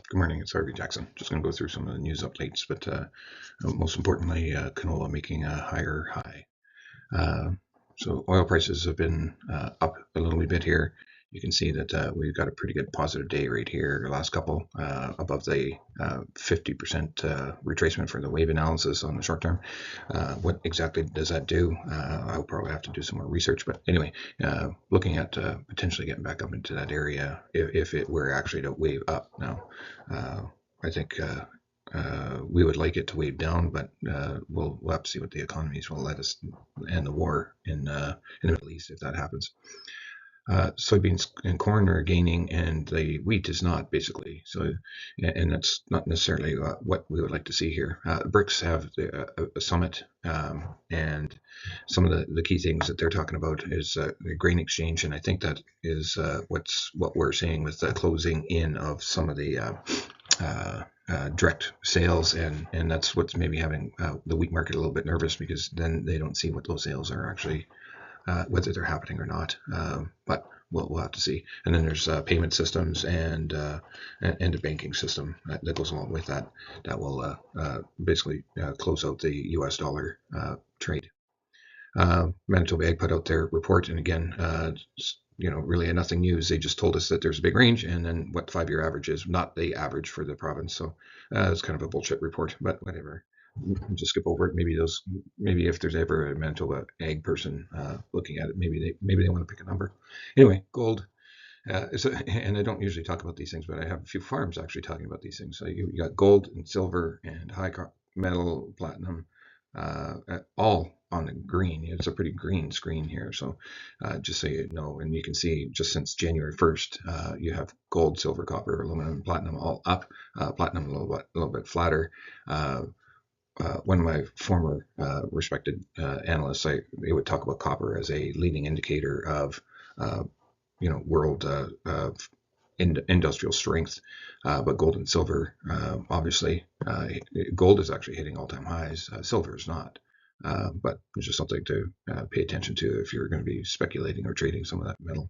Good morning, it's Harvey Jackson. Just going to go through some of the news updates, but most importantly, canola making a higher high. Uh, so oil prices have been up a little bit here. You can see that we've got a pretty good positive day right here. The last couple above the 50% retracement for the wave analysis on the short term. What exactly does that do? I'll probably have to do some more research. But anyway, looking at potentially getting back up into that area if it were actually to wave up. Now, I think we would like it to wave down, but we'll have to see what the economies will let us end the war in the Middle East if that happens. Soybeans and corn are gaining, and the wheat is not, basically. So, and that's not necessarily what we would like to see here. BRICS have a summit, and some of the key things that they're talking about is the grain exchange, and I think that is what we're seeing with the closing in of some of the direct sales, and that's what's maybe having the wheat market a little bit nervous, because then they don't see what those sales are actually, whether they're happening or not. But we'll have to see. And then there's payment systems and a banking system that goes along with that. That will basically close out the U.S. dollar trade. Manitoba Ag put out their report, and again, really nothing news. They just told us that there's a big range, and then what the 5-year average is, not the average for the province. So it's kind of a bullshit report, but whatever. Just skip over it. Maybe if there's ever a Manitoba Ag person looking at it, maybe they want to pick a number. Anyway, gold. And I don't usually talk about these things, but I have a few farms actually talking about these things. So you got gold and silver and high metal, platinum, all on the green. It's a pretty green screen here. So just so you know, and you can see just since January 1st, you have gold, silver, copper, aluminum, platinum all up. Platinum a little bit flatter. One of my former respected analysts, they would talk about copper as a leading indicator of world industrial strength, but gold and silver, obviously, gold is actually hitting all-time highs. Silver is not, but it's just something to pay attention to if you're going to be speculating or trading some of that metal.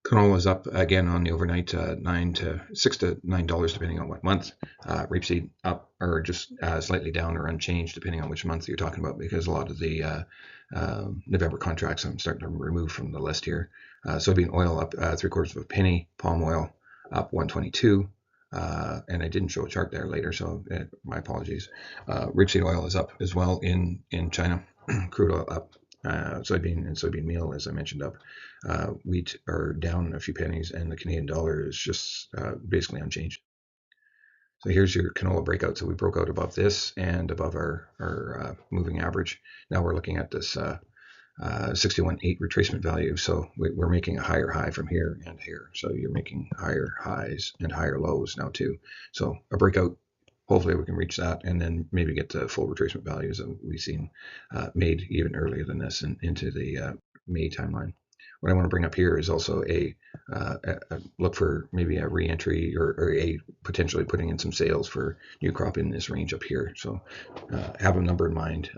Canola is up again on the overnight, $6 to $9 depending on what month. Rapeseed up or just slightly down or unchanged depending on which month you're talking about, because a lot of the November contracts I'm starting to remove from the list here. Soybean oil up 3/4 of a penny. Palm oil up 122. And I didn't show a chart there later, so my apologies. Rapeseed oil is up as well in China. Crude oil up. Soybean and soybean meal, as I mentioned, up. Wheat are down a few pennies, and the Canadian dollar is just basically unchanged. So here's your canola breakout. So we broke out above this and above our moving average. Now we're looking at this 61.8 retracement value. So we're making a higher high from here and here. So you're making higher highs and higher lows now too. So a breakout. Hopefully we can reach that and then maybe get the full retracement values that we've seen made even earlier than this and into the May timeline. What I want to bring up here is also a look for maybe a re-entry or a potentially putting in some sales for new crop in this range up here. So have a number in mind.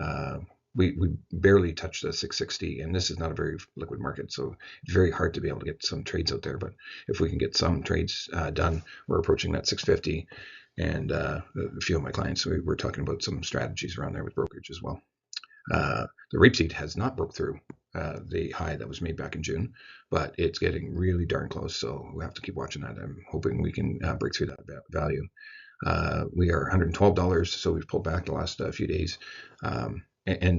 We barely touched the 660, and this is not a very liquid market, so it's very hard to be able to get some trades out there. But if we can get some trades done, we're approaching that 650. And a few of my clients, we're talking about some strategies around there with brokerage as well. The rapeseed has not broke through the high that was made back in June, but it's getting really darn close, so we'll have to keep watching that. I'm hoping we can break through that value. We are $112, so we've pulled back the last few days, and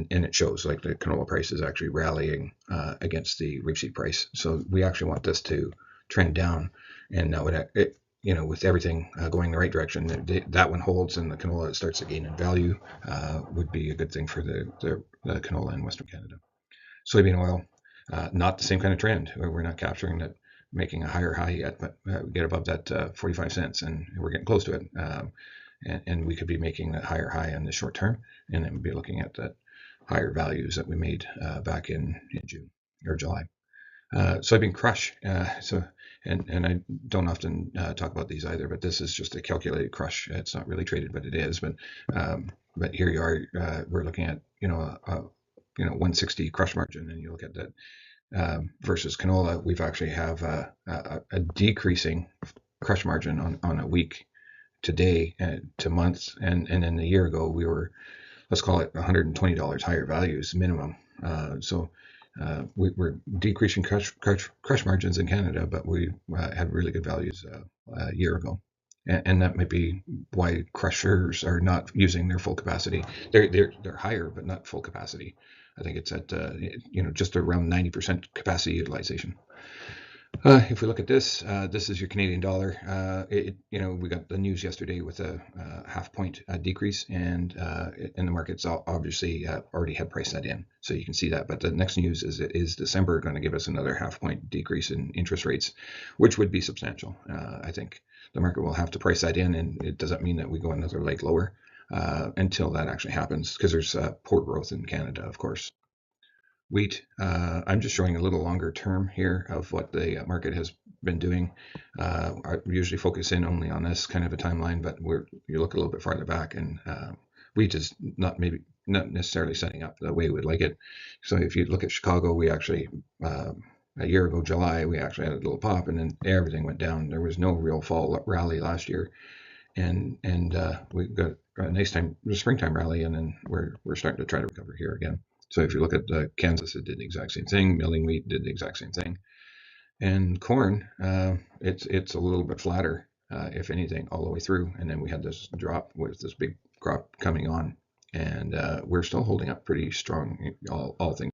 it shows like the canola price is actually rallying against the rapeseed price. So we actually want this to trend down, and now with everything going the right direction, that one holds and the canola starts to gain in value, would be a good thing for the canola in Western Canada. Soybean oil, not the same kind of trend. We're not capturing that, making a higher high yet, but we get above that 45 cents and we're getting close to it. And we could be making that higher high in the short term, and then we'll be looking at that higher values that we made back in June or July. Soybean crush. And I don't often talk about these either, but this is just a calculated crush. It's not really traded, but it is. But here you are. We're looking at 160 crush margin, and you look at that versus canola. We've actually have a decreasing crush margin on a week today to months, and then a year ago we were, let's call it $120 higher values minimum. We're decreasing crush margins in Canada, but we had really good values a year ago, and that might be why crushers are not using their full capacity. They're higher, but not full capacity. I think it's at just around 90% capacity utilization. If we look at this, this is your Canadian dollar. We got the news yesterday with a half point decrease, and the markets obviously already had priced that in, so you can see that. But the next news is December going to give us another half point decrease in interest rates, which would be substantial. I think the market will have to price that in, and it doesn't mean that we go another leg lower until that actually happens, because there's poor growth in Canada, of course. Wheat, I'm just showing a little longer term here of what the market has been doing. I usually focus in only on this kind of a timeline, but you look a little bit farther back, and wheat is not necessarily setting up the way we'd like it. So if you look at Chicago, we actually a year ago, July, we actually had a little pop, and then everything went down. There was no real fall rally last year, and we got a nice springtime rally, and then we're starting to try to recover here again. So if you look at Kansas, it did the exact same thing. Milling wheat did the exact same thing. And corn, it's a little bit flatter, if anything, all the way through. And then we had this drop with this big crop coming on, and we're still holding up pretty strong, all things